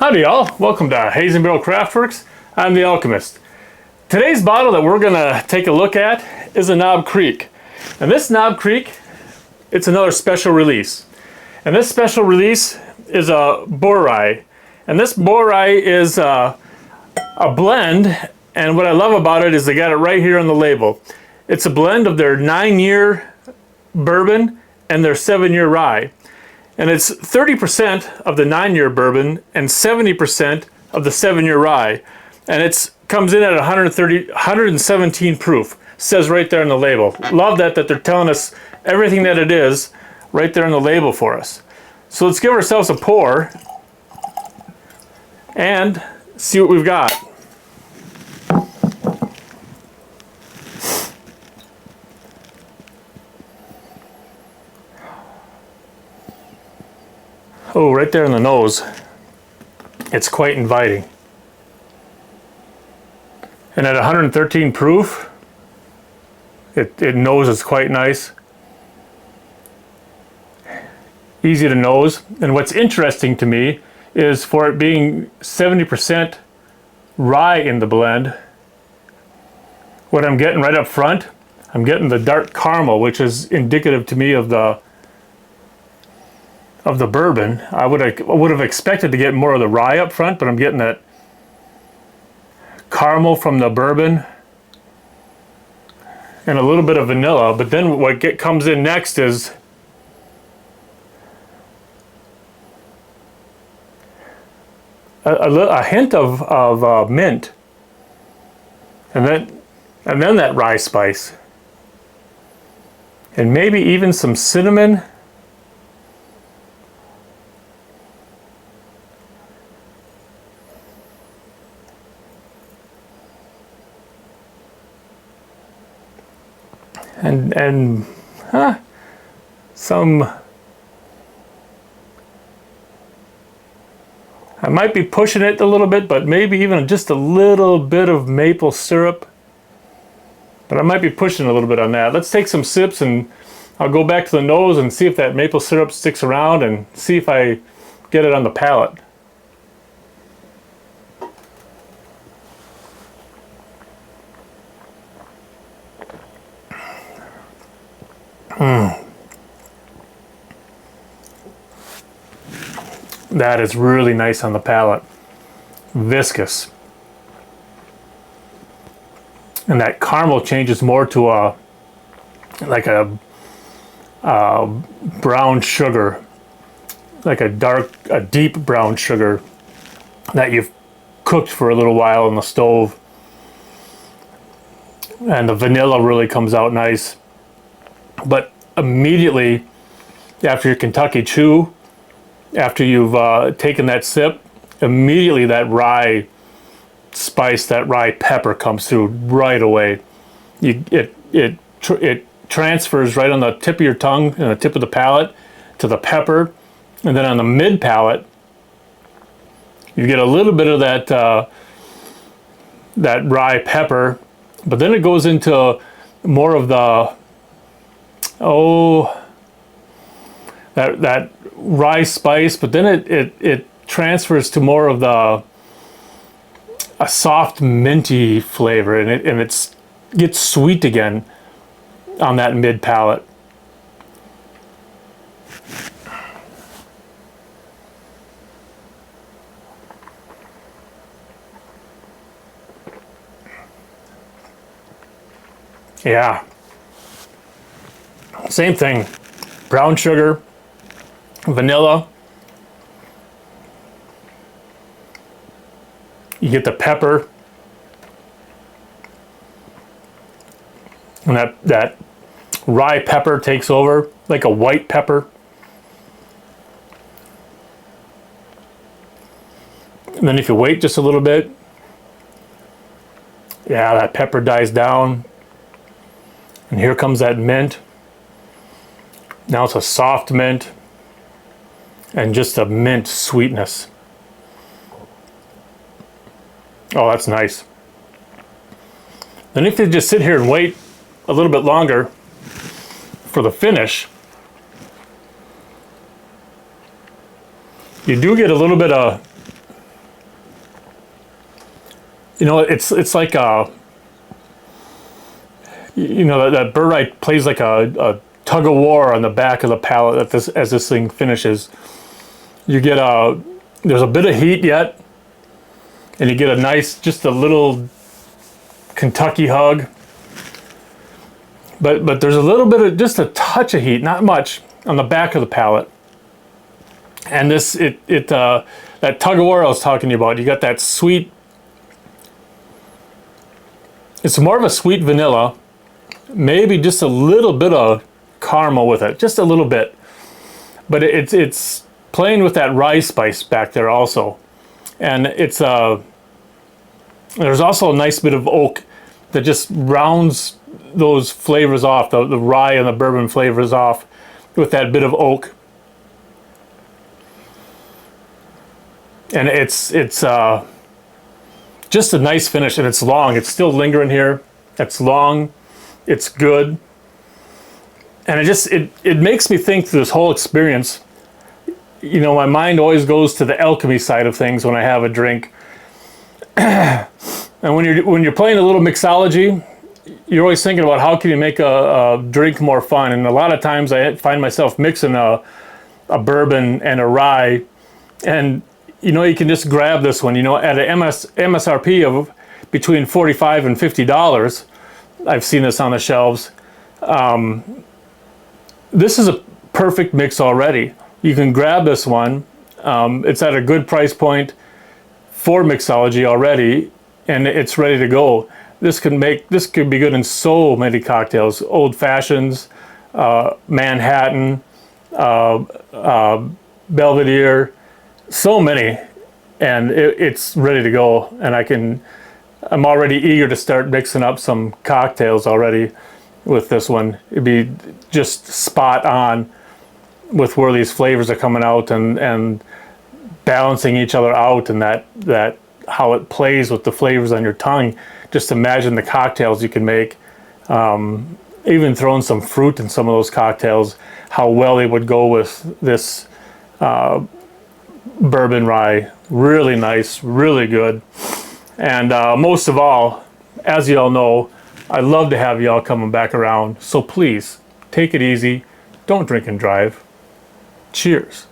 Howdy y'all, welcome to HAZE&BARRELCRAFTWORKS. I'm the Alchemist. Today's bottle that we're gonna take a look at is a Knob Creek. And this Knob Creek, it's another special release. And this special release is a Boer Rye. And this Boer Rye is a blend, and what I love about it is they got it right here on the label. It's a blend of their 9-year bourbon and their 7-year rye. And it's 30% of the 9-year bourbon and 70% of the 7-year rye. And it comes in at 117 proof. Says right there on the label. Love that they're telling us everything that it is right there on the label for us. So let's give ourselves a pour and see what we've got. Oh, right there in the nose, it's quite inviting. And at 113 proof, it knows it's quite nice. Easy to nose. And what's interesting to me is for it being 70% rye in the blend, what I'm getting right up front, I'm getting the dark caramel, which is indicative to me of the bourbon. I would have expected to get more of the rye up front, but I'm getting that caramel from the bourbon and a little bit of vanilla. But then what comes in next is a hint of mint, and then that rye spice, and maybe even some cinnamon. And some, I might be pushing it a little bit, but maybe even just a little bit of maple syrup. But I might be pushing a little bit on that. Let's take some sips and I'll go back to the nose and see if that maple syrup sticks around and see if I get it on the palate. That is really nice on the palate. Viscous. And that caramel changes more to a brown sugar, like a deep brown sugar that you've cooked for a little while in the stove. And the vanilla really comes out nice. But immediately after your Kentucky Chew, after you've taken that sip, immediately that rye spice, that rye pepper comes through right away. It transfers right on the tip of your tongue and the tip of the palate to the pepper, and then on the mid palate, you get a little bit of that rye pepper, but then it goes into more of the that rye spice, but then it transfers to more of a soft minty flavor, and it gets sweet again on that mid palate. Yeah. Same thing. Brown sugar, vanilla. You get the pepper. And that rye pepper takes over, like a white pepper. And then if you wait just a little bit, yeah, that pepper dies down. And here comes that mint. Now it's a soft mint and just a mint sweetness. Oh, that's nice. Then if you just sit here and wait a little bit longer for the finish, you do get a little bit of You know, it's like a, you know, that bird rye plays like a tug of war on the back of the palate as this thing finishes. You get there's a bit of heat yet, and you get a nice, just a little Kentucky hug. But there's a little bit of, just a touch of heat, not much, on the back of the palate. And this, that tug of war I was talking to you about, you got that sweet, it's more of a sweet vanilla, maybe just a little bit of caramel with it, just a little bit. But it's playing with that rye spice back there also. And it's, there's also a nice bit of oak that just rounds those flavors off, the rye and the bourbon flavors off with that bit of oak. And it's just a nice finish, and it's long. It's still lingering here. It's long. It's good. And it makes me think through this whole experience. You know, my mind always goes to the alchemy side of things when I have a drink. And when you're playing a little mixology, you're always thinking about how can you make a drink more fun. And a lot of times I find myself mixing a bourbon and a rye, and you know, you can just grab this one, you know, at an MSRP of between $45 and $50. I've seen this on the shelves. This is a perfect mix already. You can grab this one. It's at a good price point for mixology already, and it's ready to go. This could be good in so many cocktails: Old Fashions, Manhattan, Belvedere, so many, and it's ready to go. And I'm already eager to start mixing up some cocktails already with this one. It'd be just spot on with where these flavors are coming out and balancing each other out, and that how it plays with the flavors on your tongue. Just imagine the cocktails you can make. Even throwing some fruit in some of those cocktails, how well they would go with this bourbon rye. Really nice, really good. And most of all, as you all know, I love to have y'all coming back around. So please, take it easy. Don't drink and drive. Cheers.